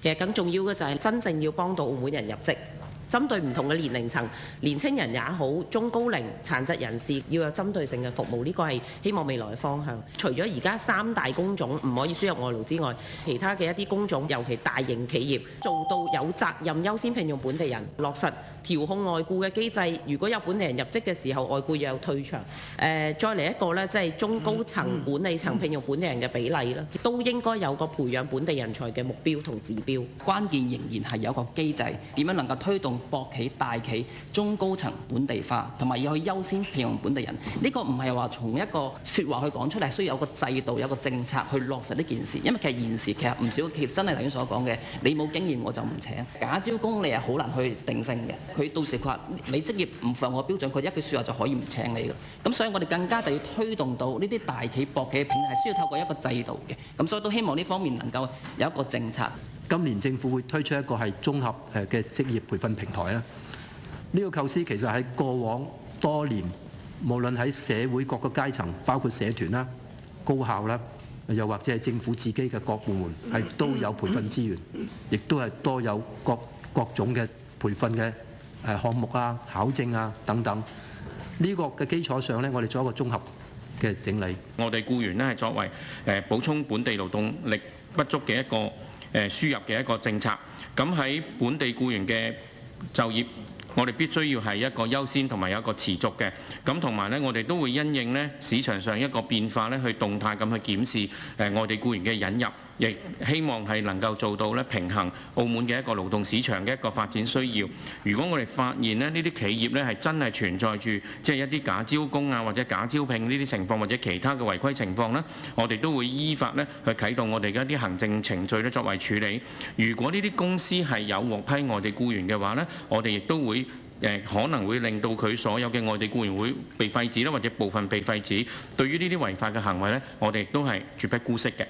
其實更重要嘅就係真正要幫到澳門人入職。針對唔同嘅年齡層，年青人也好，中高齡、殘疾人士要有針對性嘅服務，呢個係希望未來嘅方向。除咗而家3大工種唔可以輸入外勞之外，其他嘅一啲工種，尤其大型企業做到有責任優先聘用本地人，落實調控外僱嘅機制。如果有本地人入職嘅時候，外僱要有退場。再嚟一個呢，即係中高層管理層聘用本地人嘅比例啦，都應該有個培養本地人才嘅目標同指標。關鍵仍然係有個機制，點樣能夠推動博企、大企、中高層本地化，同埋要去優先聘用本地人。呢個唔係話從一個説話去講出嚟，需要有個制度、有個政策去落實呢件事。因為其實現時唔少企業真係頭先所講嘅，你冇經驗我就唔請。假招工你係好難去定性嘅。佢到時佢話你職業唔符合我標準，佢一句説話就可以唔請你嘅。咁所以我哋更加就要推動到呢啲大企、博企嘅聘係需要透過一個制度嘅。咁所以都希望呢方面能夠有一個政策。今年政府會推出一個係綜合嘅職業培訓平台啦。呢個構思其實喺過往多年，無論喺社會各個階層，包括社團啦、高校啦，又或者係政府自己嘅各部門，係都有培訓資源，亦都係多有各種嘅培訓嘅項目啊、考證啊等等。呢個嘅基礎上呢，我哋做一個綜合嘅整理。我哋僱員呢係作為補充本地勞動力不足嘅一個輸入嘅一個政策。咁喺本地僱員嘅就業，我哋必須要係一個優先同埋有一個持續嘅。咁同埋呢，我哋都會因應呢市場上一個變化呢，去動態咁去檢視外地僱員嘅引入，亦希望係能夠做到呢平衡澳門嘅一個勞動市場嘅一個發展需要。如果我哋發現呢啲企業呢係真係存在住即係一啲假招工啊或者假招聘呢啲情況或者其他嘅違規情況呢，我哋都會依法呢去啟動我哋嘅一啲行政程序呢作為處理。如果呢啲公司係有獲批外地僱員嘅話呢，我哋亦都會可能會令到佢所有嘅外地僱員會被廢止啦，或者部分被廢止。對於呢啲違法嘅行為呢，我哋亦都係絕不姑息嘅。